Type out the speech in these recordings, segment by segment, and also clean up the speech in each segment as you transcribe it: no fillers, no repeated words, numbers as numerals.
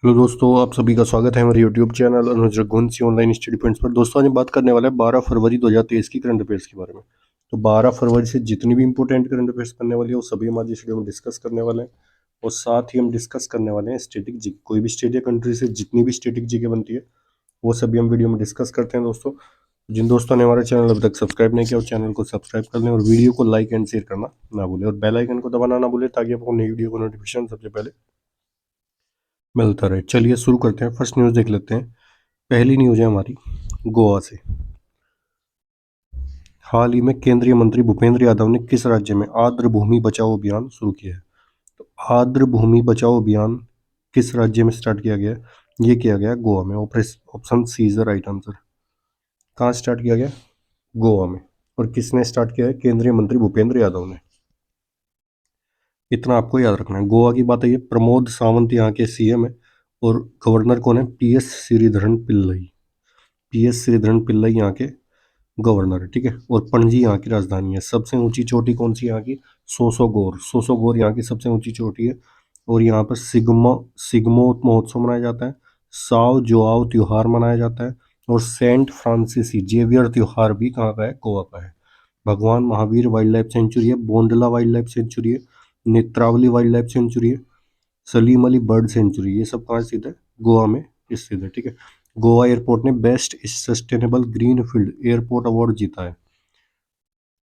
Hello दोस्तों, आप सभी का स्वागत है हमारे यूट्यूब चैनल अनुज रघुवंशी ऑनलाइन स्टडी पॉइंट्स पर। दोस्तों आज हम बात करने वाले हैं 12 फरवरी 2023 की करंट अफेयर्स के बारे में। तो 12 फरवरी से जितनी भी इंपॉर्टेंट करंट अफेयर्स बनने वाली है वो सभी हमारी इस वीडियो में डिस्कस करने वाले हैं। और साथ ही हम डिस्कस करने वाले हैं स्टेटिक जी, कोई भी स्टेट या कंट्री से जितनी भी स्टेटिक जी के बनती है वो सभी हम वीडियो में डिस्कस करते हैं। दोस्तों जिन दोस्तों ने हमारा चैनल अभी तक सब्सक्राइब नहीं किया वो चैनल को सब्सक्राइब कर लें और वीडियो को लाइक एंड शेयर करना ना भूलें और बेल आइकन को दबाना ना भूलें ताकि आपको नई वीडियो का नोटिफिकेशन सबसे पहले मिलता रहे। चलिए शुरू करते हैं। फर्स्ट न्यूज़ देख लेते हैं। पहली न्यूज़ है हमारी गोवा से। हाल ही में केंद्रीय मंत्री भूपेंद्र यादव ने किस राज्य में आर्द्र भूमि बचाओ अभियान शुरू किया है? तो आर्द्र भूमि बचाओ अभियान किस राज्य में स्टार्ट किया गया है? ये किया गया गोवा में। Option C is the right answer. कहाँ स्टार्ट किया गया? गोवा में। और किसने स्टार्ट किया है? केंद्रीय मंत्री भूपेंद्र यादव ने। इतना आपको याद रखना है। गोवा की बात है, प्रमोद सावंत यहाँ के सीएम है और गवर्नर कौन है? पीएस श्रीधरन पिल्लई। पीएस श्रीधरन पिल्लई यहाँ के गवर्नर है, ठीक है। और पणजी यहाँ की राजधानी है। सबसे ऊंची चोटी कौन सी यहाँ की? सोसोगोर। सोसोगोर यहाँ की सबसे ऊंची चोटी है। और यहाँ पर सिग्मो महोत्सव मनाया जाता है। साव जोआव त्योहार मनाया जाता है। और सेंट फ्रांसिस जेवियर त्योहार भी कहाँ का है? गोवा का है। भगवान महावीर वाइल्ड लाइफ सेंचुरी है। बोंडला वाइल्ड लाइफ सेंचुरी है। नेत्रावली वाइल्ड लाइफ सेंचुरी है। सलीम अली बर्ड सेंचुरी, ये सब कहाँ स्थित है? गोवा में स्थित है, ठीक है। गोवा एयरपोर्ट ने best sustainable green field airport award जीता है।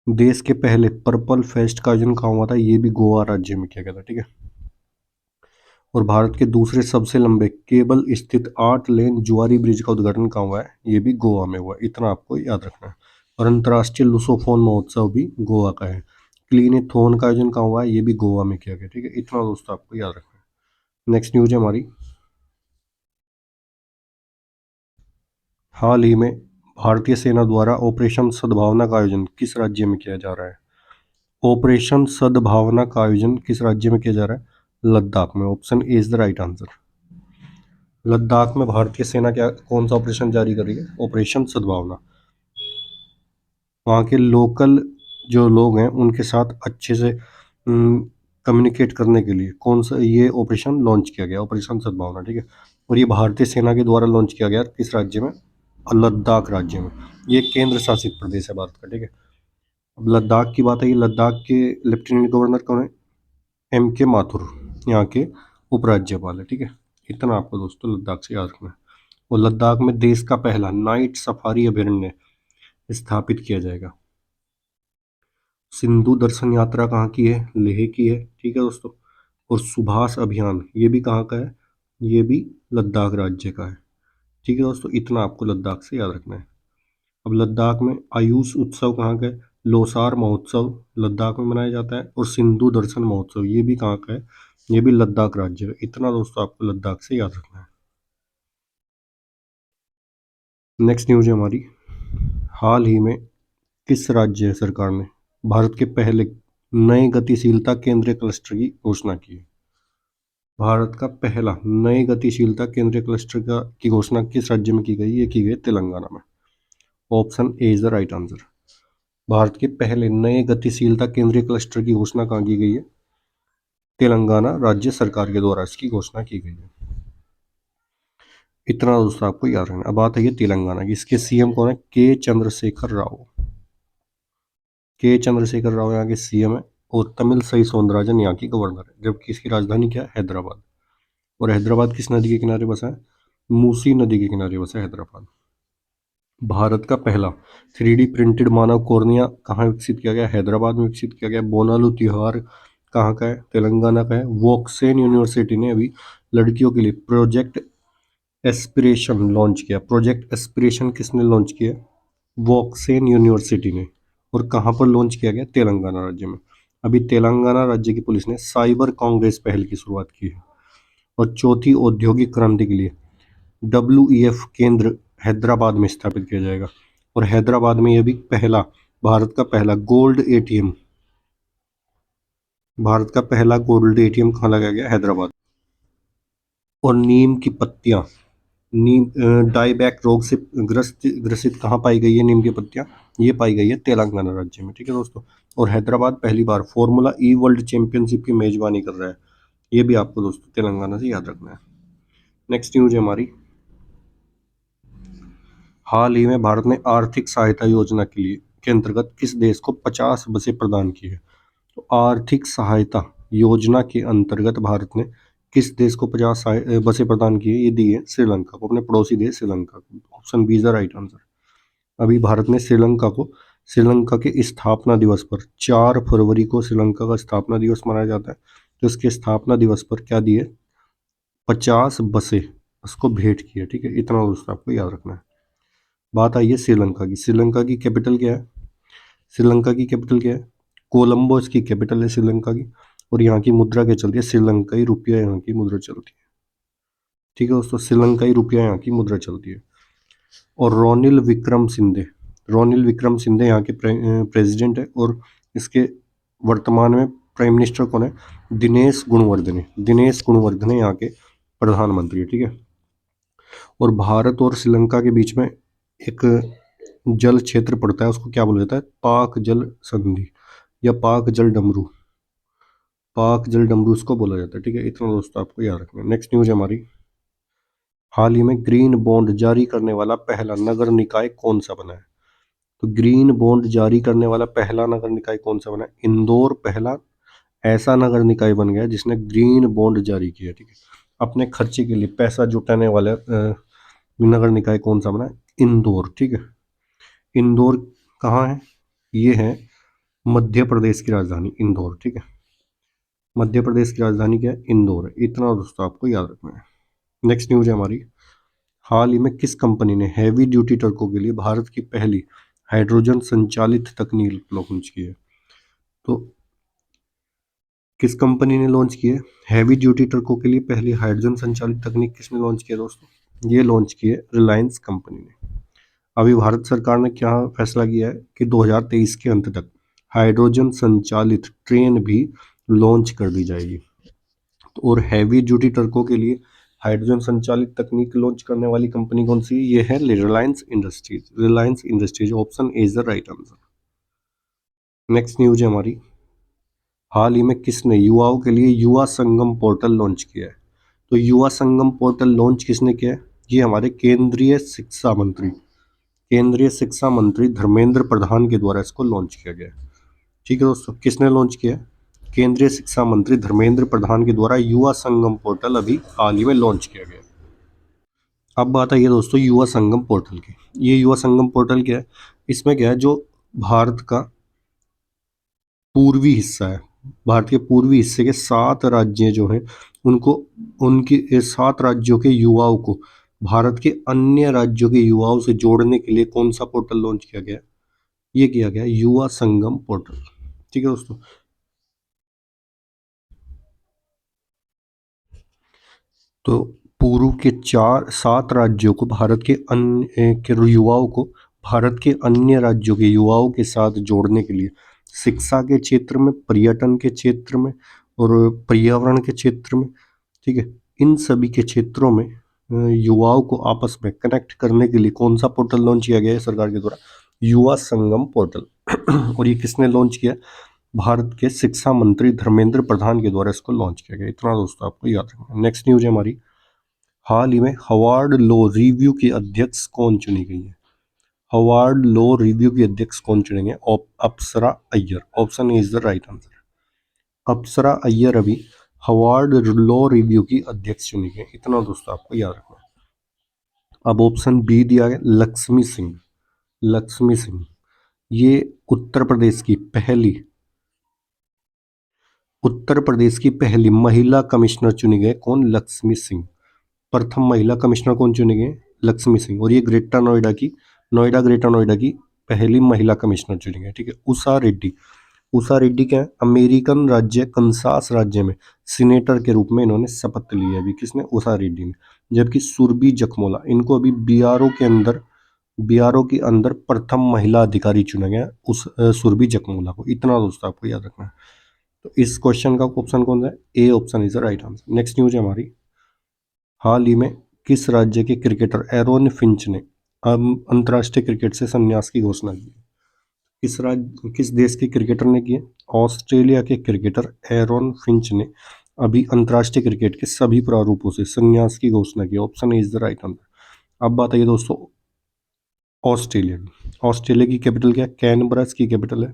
देश के पहले पर्पल फेस्ट का आयोजन कहाँ हुआ था? ये भी गोवा राज्य में किया गया था, ठीक है। और भारत के दूसरे सबसे लंबे केबल स्थित 8 लेन जुआरी ब्रिज का उद्घाटन कहाँ हुआ है? ये भी गोवा में हुआ। इतना आपको याद रखना है। और अंतर्राष्ट्रीय लुसोफोन महोत्सव भी गोवा का है। क्लीनेथोन का आयोजन कहाँ हुआ है? ये भी गोवा में किया गया, ठीक है। इतना दोस्तों आपको याद रखना है। नेक्स्ट न्यूज है हमारी। हाल ही में भारतीय सेना द्वारा ऑपरेशन सद्भावना का आयोजन किस राज्य में किया जा रहा है? ऑपरेशन सद्भावना का आयोजन किस राज्य में किया जा रहा है? लद्दाख में। Option A is the right answer. Ladakh में भारतीय सेना क्या कौन सा ऑपरेशन जारी कर रही है? ऑपरेशन सद्भावना। वहाँ के लोकल जो लोग हैं उनके साथ अच्छे से कम्युनिकेट करने के लिए कौन सा ये ऑपरेशन लॉन्च किया गया? ऑपरेशन सद्भावना, ठीक है। और ये भारतीय सेना के द्वारा लॉन्च किया गया किस राज्य में? लद्दाख राज्य में। ये केंद्र शासित प्रदेश है भारत का, ठीक है। अब लद्दाख की बात है, लद्दाख के लेफ्टिनेंट गवर्नर कौन है? एम के माथुर यहाँ के उपराज्यपाल है, ठीक है। इतना आपको दोस्तों लद्दाख से याद रखना है। और लद्दाख में देश का पहला नाइट सफारी अभयारण्य स्थापित किया जाएगा। सिंधु दर्शन यात्रा कहाँ की है? लेह की है, ठीक है दोस्तों। और सुभाष अभियान ये भी कहाँ का है? ये भी लद्दाख राज्य का है, ठीक है दोस्तों। इतना आपको लद्दाख से याद रखना है। अब लद्दाख में आयुष उत्सव कहाँ का है? लोसार महोत्सव लद्दाख में मनाया जाता है। और सिंधु दर्शन महोत्सव ये भी कहाँ का है? ये भी लद्दाख राज्य है। इतना दोस्तों आपको लद्दाख से याद रखना है। नेक्स्ट न्यूज है हमारी। हाल ही में किस राज्य सरकार ने भारत के पहले नए गतिशीलता केंद्रीय क्लस्टर की घोषणा की है? भारत का पहला नए गतिशीलता केंद्रीय क्लस्टर की घोषणा किस राज्य में की गई? ये की गई तेलंगाना में। Option A is the right answer. Bharat के पहले नए गतिशीलता केंद्रीय क्लस्टर की घोषणा कहाँ की गई है? तेलंगाना राज्य सरकार के द्वारा इसकी घोषणा की गई है। इतना दोस्तों आपको याद रखना। अब बात है ये तेलंगाना की। इसके सीएम कौन है? के चंद्रशेखर राव। के चंद्रशेखर राव यहाँ के सीएम है। और तमिलसाई सौंदरराजन यहाँ की गवर्नर है। जबकि इसकी राजधानी क्या है? हैदराबाद। और हैदराबाद किस नदी के किनारे बसा है? मूसी नदी के किनारे बसा है हैदराबाद। भारत का पहला 3D प्रिंटेड मानव कॉर्निया कहाँ विकसित किया गया? हैदराबाद में विकसित किया गया। बोनालू त्योहार कहाँ का है? तेलंगाना का है। वोक्सेन यूनिवर्सिटी ने अभी लड़कियों के लिए प्रोजेक्ट एस्पिरेशन लॉन्च किया। प्रोजेक्ट एस्पिरेशन किसने लॉन्च किया? वोक्सेन यूनिवर्सिटी ने। और कहाँ पर लॉन्च किया गया? तेलंगाना राज्य में। अभी तेलंगाना राज्य की पुलिस ने साइबर कांग्रेस पहल की शुरुआत की है। और चौथी औद्योगिक क्रांति के लिए WEF केंद्र हैदराबाद में स्थापित किया जाएगा। और हैदराबाद में यह भी पहला भारत का पहला गोल्ड ATM, भारत का पहला गोल्ड ATM कहाँ लगाया गया? हैदराबाद। और नीम की पत्तियां, नीम डाईबैक रोग से ग्रसित कहाँ पाई गई है? नीम की पत्तियां ये पाई गई है तेलंगाना राज्य में, ठीक है दोस्तों। और हैदराबाद पहली बार फॉर्मूला E वर्ल्ड चैंपियनशिप की मेजबानी कर रहा है। ये भी आपको दोस्तों तेलंगाना से याद रखना है। नेक्स्ट न्यूज है हमारी, हाल ही में भारत ने आर्थिक सहायता योजना के अंतर्गत किस देश को 50 बसें प्रदान की है। तो आर्थिक सहायता योजना के अंतर्गत भारत ने किस देश को 50 बसें प्रदान की है, ये दी है श्रीलंका को, अपने पड़ोसी देश श्रीलंका को। Option B is the right answer. अभी भारत ने श्रीलंका के स्थापना दिवस पर 4 फरवरी को श्रीलंका का स्थापना दिवस मनाया जाता है, तो इसके स्थापना दिवस पर क्या दिए, 50 बसें उसको भेंट की है। ठीक है, इतना दोस्तों आपको याद रखना है। बात आई है श्रीलंका की। श्रीलंका की कैपिटल क्या है, श्रीलंका की कैपिटल क्या है, कोलंबो इसकी कैपिटल है श्रीलंका की। और यहाँ की मुद्रा क्या चलती है, श्रीलंकाई रुपया यहाँ की मुद्रा चलती है। ठीक है दोस्तों, श्रीलंकाई रुपया यहाँ की मुद्रा चलती है। और रोनिल विक्रम सिंधे यहाँ के प्रेसिडेंट है। और इसके वर्तमान में प्राइम मिनिस्टर कौन है, दिनेश गुणवर्धने यहाँ के प्रधानमंत्री है। ठीक है, और भारत और श्रीलंका के बीच में एक जल क्षेत्र पड़ता है, उसको क्या बोला जाता है, पाक जल संधि या पाक जल डमरू उसको बोला जाता है। ठीक है, इतना दोस्तों आपको याद रखना है। नेक्स्ट न्यूज है हमारी, हाल ही में ग्रीन बॉन्ड जारी करने वाला पहला नगर निकाय कौन सा बना है। तो ग्रीन बॉन्ड जारी करने वाला पहला नगर निकाय कौन सा बना है, इंदौर पहला ऐसा नगर निकाय बन गया जिसने ग्रीन बॉन्ड जारी किया। ठीक है, अपने खर्चे के लिए पैसा जुटाने वाला नगर निकाय कौन सा बना है, इंदौर। ठीक है, इंदौर कहाँ है, ये है मध्य प्रदेश की राजधानी इंदौर। ठीक है, मध्य प्रदेश की राजधानी क्या है, इंदौर है। इतना दोस्तों आपको याद रखना है। नेक्स्ट न्यूज है हमारी, हाल ही में किस कंपनी ने हैवी ड्यूटी ट्रकों के लिए भारत की पहली हाइड्रोजन संचालित तकनीक लॉन्च की है। तो किस कंपनी ने लॉन्च की है हैवी ड्यूटी ट्रकों के लिए पहली हाइड्रोजन संचालित तकनीक, किसने लॉन्च किया दोस्तों, ये लॉन्च की है रिलायंस कंपनी ने। अभी भारत सरकार ने क्या फैसला किया है कि 2023 के अंत तक हाइड्रोजन संचालित ट्रेन भी लॉन्च कर दी जाएगी। और हैवी ड्यूटी ट्रकों के लिए हाइड्रोजन संचालित तकनीक लॉन्च करने वाली कंपनी कौन सी है, ये है Reliance industries. Option A is the right answer. Next news है हमारी, हाल ही में किसने युवाओं के लिए युवा संगम पोर्टल लॉन्च किया है। तो युवा संगम पोर्टल लॉन्च किसने किया है, ये हमारे केंद्रीय शिक्षा मंत्री धर्मेंद्र प्रधान के द्वारा इसको लॉन्च किया गया है। ठीक है दोस्तों, किसने लॉन्च किया, केंद्रीय शिक्षा मंत्री धर्मेंद्र प्रधान के द्वारा युवा संगम पोर्टल अभी हाल ही में लॉन्च किया गया। अब बात आई है दोस्तों युवा संगम पोर्टल की। ये युवा संगम पोर्टल क्या है, इसमें क्या है, जो भारत का पूर्वी हिस्सा है, भारत के पूर्वी हिस्से के 7 राज्य जो हैं उनको, उनके 7 राज्यों के युवाओं को भारत के अन्य राज्यों के युवाओं से जोड़ने के लिए कौन सा पोर्टल लॉन्च किया गया, ये किया गया युवा संगम पोर्टल। ठीक है दोस्तों, तो पूर्व के 7 राज्यों को भारत के अन्य के युवाओं को भारत के अन्य राज्यों के युवाओं के साथ जोड़ने के लिए शिक्षा के क्षेत्र में, पर्यटन के क्षेत्र में और पर्यावरण के क्षेत्र में, ठीक है, इन सभी के क्षेत्रों में युवाओं को आपस में कनेक्ट करने के लिए कौन सा पोर्टल लॉन्च किया गया है सरकार के द्वारा, युवा संगम पोर्टल। और ये किसने लॉन्च किया, भारत के शिक्षा मंत्री धर्मेंद्र प्रधान के द्वारा इसको लॉन्च किया गया। इतना दोस्तों आपको याद रखना। नेक्स्ट न्यूज है हमारी, हाल ही में हवार्ड लॉ रिव्यू की अध्यक्ष कौन चुनी गई है। हवार्ड लॉ रिव्यू की अध्यक्ष कौन चुनेंगे, Apsara Iyer. Option A is the right answer. Apsara Iyer अभी हवार्ड लॉ रिव्यू की अध्यक्ष चुनी गई। इतना दोस्तों आपको याद रखना है। अब ऑप्शन बी दिया गया लक्ष्मी सिंह, ये उत्तर प्रदेश की पहली महिला कमिश्नर चुनी गए। कौन, लक्ष्मी सिंह। प्रथम महिला कमिश्नर कौन चुने गए, लक्ष्मी सिंह। और ये ग्रेटर नोएडा की पहली महिला कमिश्नर चुनी गई। ठीक है, उषा रेड्डी क्या है, अमेरिकन राज्य कंसास राज्य में सीनेटर के रूप में इन्होंने शपथ ली है अभी, किसने, उषा रेड्डी ने। जबकि सुरभि जखमोला, इनको अभी बीआरओ के अंदर प्रथम महिला अधिकारी चुना गया उस सुरभि जखमोला को। इतना दोस्तों आपको याद रखना है। तो इस क्वेश्चन का ऑप्शन कौन सा है, A option is the right answer. Next news है हमारी, हाल ही में किस राज्य के क्रिकेटर एरोन फिंच ने अंतर्राष्ट्रीय क्रिकेट से संन्यास की घोषणा की। किस देश के क्रिकेटर ने की है, ऑस्ट्रेलिया के क्रिकेटर एरोन फिंच ने अभी अंतर्राष्ट्रीय क्रिकेट के सभी प्रारूपों से संन्यास की घोषणा की। Option A is the right answer. अब बात आइए दोस्तों ऑस्ट्रेलिया की। ऑस्ट्रेलिया की कैपिटल क्या है? कैनबरा इसकी कैपिटल है।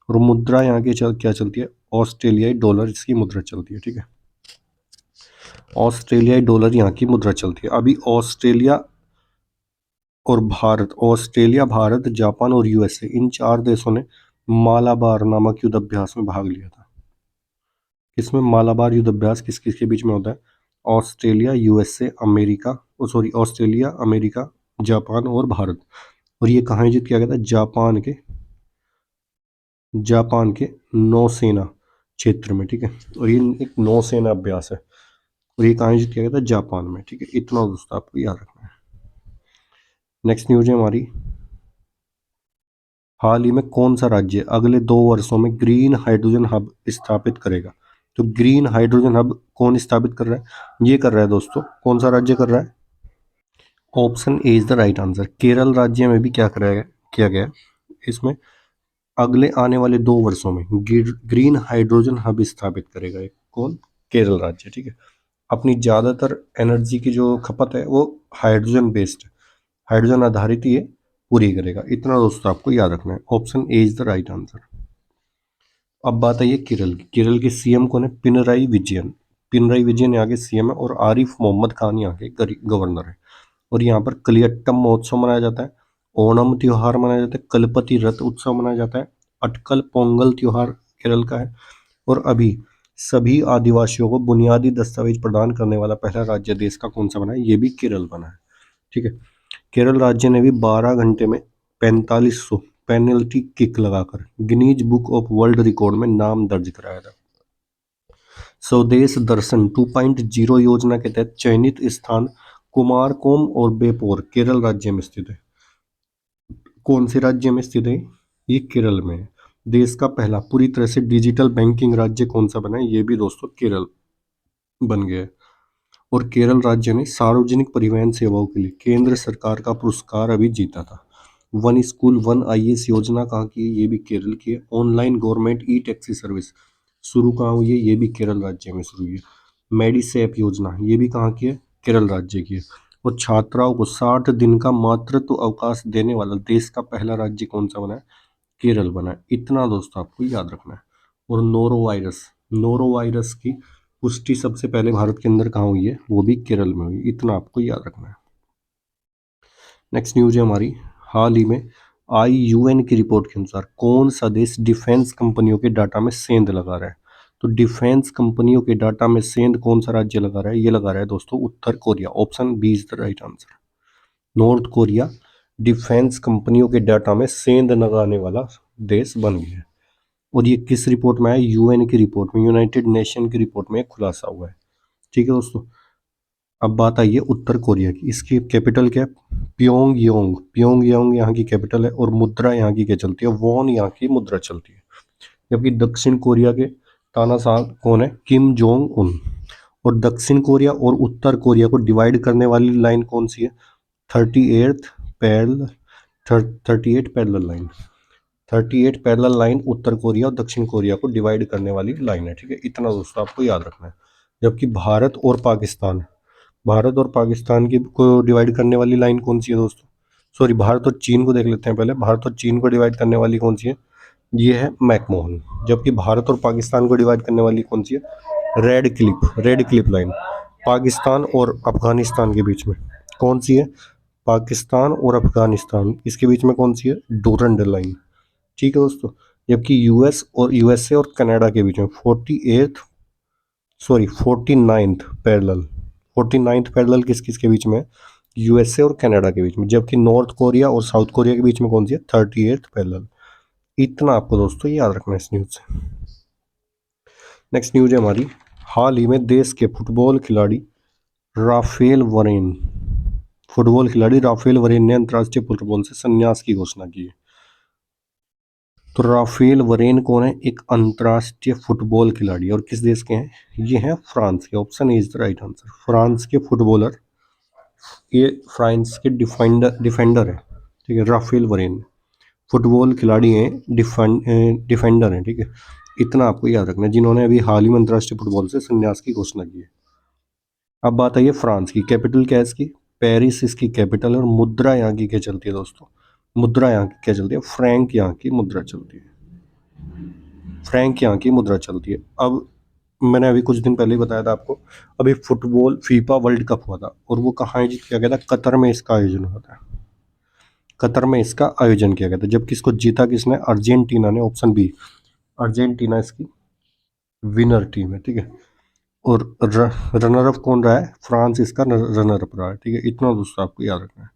और मुद्रा यहाँ की क्या चलती है? ऑस्ट्रेलियाई डॉलर इसकी मुद्रा चलती है। ठीक है, ऑस्ट्रेलियाई डॉलर यहाँ की मुद्रा चलती है। अभी ऑस्ट्रेलिया और भारत, ऑस्ट्रेलिया, भारत, जापान और यूएसए, इन 4 देशों ने मालाबार नामक युद्ध अभ्यास में भाग लिया था। इसमें मालाबार युद्ध अभ्यास किस किस के बीच में होता है? Australia, USA, America, Australia, America, Japan और भारत। और ये कहाँ आयोजित किया गया था? जापान के नौसेना क्षेत्र में। ठीक है, और ये एक नौसेना अभ्यास है और ये कहाँ आयोजित किया गया था? जापान में। ठीक है, इतना दोस्तों आपको याद रखना है। नेक्स्ट न्यूज है हमारी, हाल ही में कौन सा राज्य अगले 2 वर्षों में ग्रीन हाइड्रोजन हब स्थापित करेगा? तो ग्रीन हाइड्रोजन हब कौन स्थापित कर रहा है? ये कर रहा है दोस्तों, कौन सा राज्य कर रहा है? Option A is the right answer. Kerala राज्य में भी क्या कराया किया गया इसमें, अगले आने वाले 2 वर्षों में ग्रीन हाइड्रोजन हब स्थापित करेगा। एक कौन? केरल राज्य। ठीक है, अपनी ज़्यादातर एनर्जी की जो खपत है वो हाइड्रोजन बेस्ड, हाइड्रोजन आधारित ये पूरी करेगा। इतना दोस्तों आपको याद रखना है। Option A is the right answer. अब बात आई है केरल की। केरल के सीएम कौन है? पिनराई विजयन। पिनराई विजयन यहाँ के सीएम है और आरिफ मोहम्मद खान यहाँ के गवर्नर है। और यहाँ पर कलियट्टम महोत्सव मनाया जाता है, ओणम त्योहार मनाया जाता है, कलपति रथ उत्सव मनाया जाता है, अटकल पोंगल त्योहार केरल का है। और अभी सभी आदिवासियों को बुनियादी दस्तावेज प्रदान करने वाला पहला राज्य देश का कौन सा बना है? ये भी केरल बना है। ठीक है, केरल राज्य ने भी 12 घंटे में 4500 पेनल्टी किक लगाकर Guinness book of world record में नाम दर्ज कराया था। स्वदेश दर्शन 2.0 योजना के तहत चयनित स्थान कुमारकोम और बेपोर केरल राज्य में स्थित है। कौन से राज्य में स्थित है? ये केरल में है। देश का पहला पूरी तरह से डिजिटल बैंकिंग राज्य कौन सा बना है? ये भी दोस्तों केरल बन गया है। और केरल राज्य ने सार्वजनिक परिवहन सेवाओं के लिए केंद्र सरकार का पुरस्कार अभी जीता था। वन स्कूल वन आईएएस योजना कहाँ की है? ये भी केरल की है। Online government e taxi service शुरू कहाँ हुई है? ये भी केरल राज्य में शुरू हुई है। मेडिसेप योजना ये भी कहाँ की है? केरल राज्य की है। और छात्राओं को 60 दिन का मातृत्व अवकाश देने वाला देश का पहला राज्य कौन सा बना है? केरल बना है। इतना दोस्तों आपको याद रखना है। और नोरोवायरस की पुष्टि सबसे पहले भारत के अंदर कहाँ हुई है? वो भी केरल में हुई। इतना आपको याद रखना है। नेक्स्ट न्यूज है हमारी, हाल ही में आई यूएन की रिपोर्ट के अनुसार कौन सा देश डिफेंस कंपनियों के डाटा में सेंध लगा रहा है? तो डिफेंस कंपनियों के डाटा में सेंध कौन सा राज्य लगा रहा है? ये लगा रहा है दोस्तों उत्तर Korea. Option B is the right answer. North Korea defence कंपनियों के डाटा में सेंध लगाने वाला देश बन गया है। और ये किस रिपोर्ट में है? यूएन की रिपोर्ट में, यूनाइटेड नेशन की रिपोर्ट में खुलासा हुआ है। ठीक है दोस्तों, अब बात आई है उत्तर कोरिया की। इसकी कैपिटल क्या है? प्योंगयांग यहाँ की कैपिटल है। और मुद्रा यहाँ की क्या चलती है? वॉन यहाँ की मुद्रा चलती है। जबकि दक्षिण कोरिया के तानाशाह कौन है? Kim Jong Un. और दक्षिण कोरिया और उत्तर कोरिया को डिवाइड करने वाली लाइन कौन सी है? 38 parallel 38 parallel line. 38 parallel line उत्तर कोरिया और दक्षिण कोरिया को डिवाइड करने वाली लाइन है। ठीक है, इतना दोस्तों आपको याद रखना है। जबकि भारत और पाकिस्तान की को डिवाइड करने वाली लाइन कौन सी है दोस्तों? सॉरी, भारत और चीन को देख लेते हैं पहले। भारत और चीन को डिवाइड करने वाली कौन सी है? ये है मैकमोहन। जबकि भारत और पाकिस्तान को डिवाइड करने वाली कौन सी है? Red clip line. पाकिस्तान और अफगानिस्तान के बीच में कौन सी है? पाकिस्तान और अफगानिस्तान इसके बीच में कौन सी है? डोरंड लाइन। ठीक है दोस्तों, जबकि यूएसए और कनाडा के बीच में 49th पैरेलल किस किस के बीच में है? यूएसए और कनाडा के बीच में। जबकि नॉर्थ कोरिया और साउथ कोरिया के बीच में कौन सी है? 38th parallel. इतना आपको दोस्तों याद रखना है इस न्यूज से। नेक्स्ट न्यूज है हमारी, हाल ही में देश के फुटबॉल खिलाड़ी राफेल वरेन ने अंतर्राष्ट्रीय फुटबॉल से संन्यास की घोषणा की है। तो राफेल वरेन कौन है? एक अंतर्राष्ट्रीय फुटबॉल खिलाड़ी। और किस देश के हैं? ये हैं फ्रांस के। Option A is the right answer. France के फुटबॉलर, ये फ्रांस के डिफेंडर है। ठीक है, राफेल वरेन फुटबॉल खिलाड़ी हैं, डिफेंडर हैं। ठीक है, इतना आपको याद रखना है, जिन्होंने अभी हाल ही में अंतर्राष्ट्रीय फुटबॉल से संन्यास की घोषणा की है। अब बात आई है फ्रांस की। कैपिटल क्या है इसकी? पेरिस इसकी कैपिटल है। और मुद्रा यहाँ की क्या चलती है दोस्तों? मुद्रा यहाँ की क्या चलती है? फ्रैंक यहाँ की मुद्रा चलती है। फ्रैंक यहाँ की मुद्रा चलती है। अब मैंने अभी कुछ दिन पहले ही बताया था आपको, अभी फुटबॉल फीफा वर्ल्ड कप हुआ था और वो कहाँ आयोजित किया गया था? कतर में इसका आयोजन हुआ था। कतर में इसका आयोजन किया गया था, जबकि इसको जीता किसने? अर्जेंटीना ने। ऑप्शन बी, अर्जेंटीना इसकी विनर टीम है, ठीक है। और रनर अप कौन रहा है? फ्रांस इसका रनर अप रहा है, ठीक है। इतना दोस्तों आपको याद रखना है।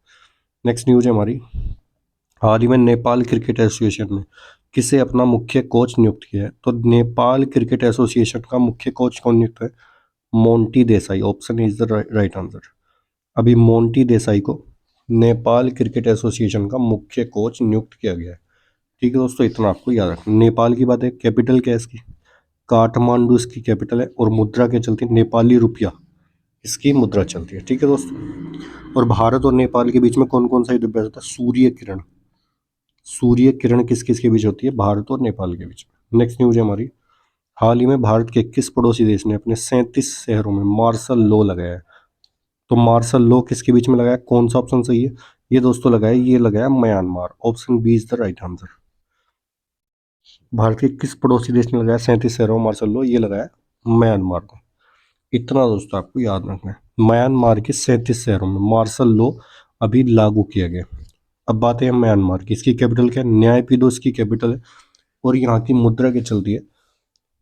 नेक्स्ट न्यूज है हमारी, हाल ही में नेपाल क्रिकेट एसोसिएशन ने किसे अपना मुख्य कोच नियुक्त किया है? तो नेपाल क्रिकेट एसोसिएशन का मुख्य कोच कौन नियुक्त है? Monty Desai. Option is the right answer. अभी मोंटी देसाई को नेपाल क्रिकेट एसोसिएशन का मुख्य कोच नियुक्त किया गया है, ठीक है दोस्तों। इतना आपको याद रखना। नेपाल की बात है, कैपिटल क्या है इसकी? काठमांडू इसकी कैपिटल है। और मुद्रा क्या चलती है? नेपाली रुपया इसकी मुद्रा चलती है, ठीक है दोस्तों। और भारत और नेपाल के बीच में कौन कौन सा युद्ध अभ्यास होता है? सूर्य किरण। सूर्य किरण किस किस के बीच होती है? भारत और नेपाल के बीच में। नेक्स्ट न्यूज है हमारी, हाल ही में भारत के किस पड़ोसी देश ने अपने 37 शहरों में मार्शल लॉ लगाया है? तो मार्शल लॉ किसके बीच में लगाया? कौन सा ऑप्शन सही है? ये दोस्तों लगाया, ये लगाया Myanmar. Option B is the right answer. Bharat के किस पड़ोसी देश ने लगाया 37 शहरों में मार्शल लॉ? ये लगाया म्यांमार को। इतना दोस्तों आपको याद रखना है। म्यांमार के 37 शहरों में मार्शल लॉ अभी लागू किया गया। अब बात है म्यांमार की। इसकी कैपिटल क्या है? न्यायपीडो इसकी कैपिटल है। और यहाँ की मुद्रा क्या चलती है?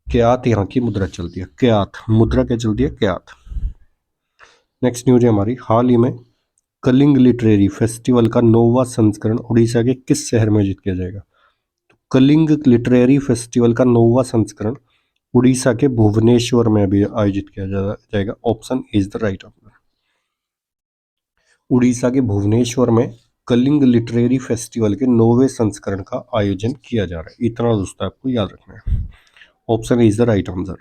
क्यात यहाँ की मुद्रा चलती है। क्यात मुद्रा क्या चलती है? क्यात। नेक्स्ट न्यूज है हमारी, हाल ही में कलिंग लिटरेरी फेस्टिवल का 9वां संस्करण उड़ीसा के किस शहर में आयोजित किया जाएगा? तो कलिंग लिटरेरी फेस्टिवल का 9वां संस्करण उड़ीसा के भुवनेश्वर में भी आयोजित किया जाएगा। Option is the right answer. Orissa के भुवनेश्वर में कलिंग लिटरेरी फेस्टिवल के 9वें संस्करण का आयोजन किया जा रहा है। इतना दोस्तों आपको याद रखना है। Option is the right answer.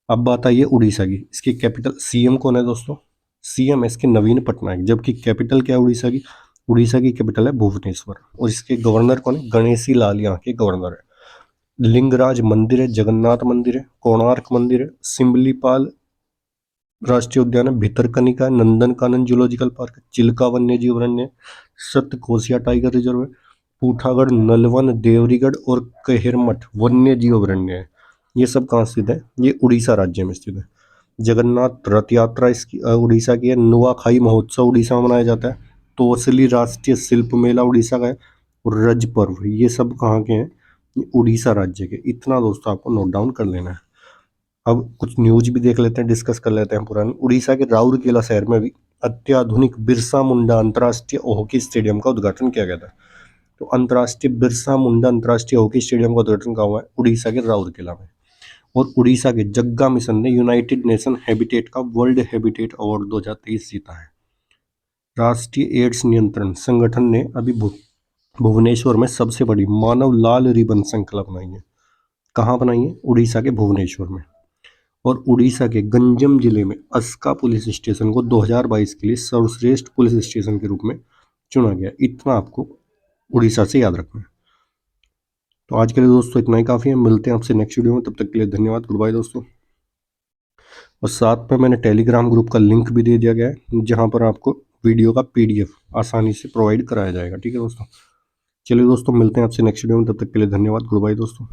अब बात आई है उड़ीसा की। इसकी कैपिटल, सीएम कौन है दोस्तों? सीएम है इसके नवीन पटनायक। जबकि कैपिटल क्या है उड़ीसा की? उड़ीसा की कैपिटल है भुवनेश्वर। और इसके गवर्नर कौन है? गणेशी लाल यहाँ के गवर्नर है। लिंगराज मंदिर है, जगन्नाथ मंदिर है, कोणार्क मंदिर है, सिमलीपाल राष्ट्रीय उद्यान है, भितरकनिका है, नंदनकानन जूलॉजिकल पार्क है, चिल्का वन्य जीव अभयारण्य है, सतकोसिया टाइगर रिजर्व है, पूठागढ़, नलवन, देवरीगढ़ और कहिरमठ वन्य जीव अभयारण्य है। ये सब कहाँ स्थित है? ये उड़ीसा राज्य में स्थित है। जगन्नाथ रथ यात्रा इसकी उड़ीसा की है। नुआखाई महोत्सव उड़ीसा में मनाया जाता है। तोसली राष्ट्रीय शिल्प मेला उड़ीसा का है। और रज पर्व, ये सब कहाँ के हैं? ये उड़ीसा राज्य के। इतना दोस्तों आपको नोट डाउन कर लेना है। अब कुछ न्यूज भी देख लेते हैं, डिस्कस कर लेते हैं पुरानी। उड़ीसा के राउरकेला शहर में भी अत्याधुनिक बिरसा मुंडा अंतर्राष्ट्रीय हॉकी स्टेडियम का उद्घाटन किया गया था। तो अंतर्राष्ट्रीय बिरसा मुंडा अंतर्राष्ट्रीय हॉकी स्टेडियम का उद्घाटन कहाँ हुआ है? उड़ीसा के राउरकेला में। और उड़ीसा के जग्गा मिशन ने यूनाइटेड नेशन हैबिटेट का वर्ल्ड हैबिटेट अवार्ड 2023 जीता है। राष्ट्रीय एड्स नियंत्रण संगठन ने अभी भुवनेश्वर में सबसे बड़ी मानव लाल रिबन श्रृंखला बनाई है। कहाँ बनाई है? उड़ीसा के भुवनेश्वर में। और उड़ीसा के गंजम जिले में अस्का पुलिस स्टेशन को 2022 के लिए सर्वश्रेष्ठ पुलिस स्टेशन के रूप में चुना गया। इतना आपको उड़ीसा से याद रखना है। तो आज के लिए दोस्तों इतना ही काफ़ी है। मिलते हैं आपसे नेक्स्ट वीडियो में, तब तक के लिए धन्यवाद, गुड बाय दोस्तों। और साथ में मैंने टेलीग्राम ग्रुप का लिंक भी दे दिया गया है, जहाँ पर आपको वीडियो का PDF आसानी से प्रोवाइड कराया जाएगा, ठीक है दोस्तों। चलिए दोस्तों, मिलते हैं आपसे नेक्स्ट वीडियो में, तब तक के लिए धन्यवाद, गुड बाय दोस्तों।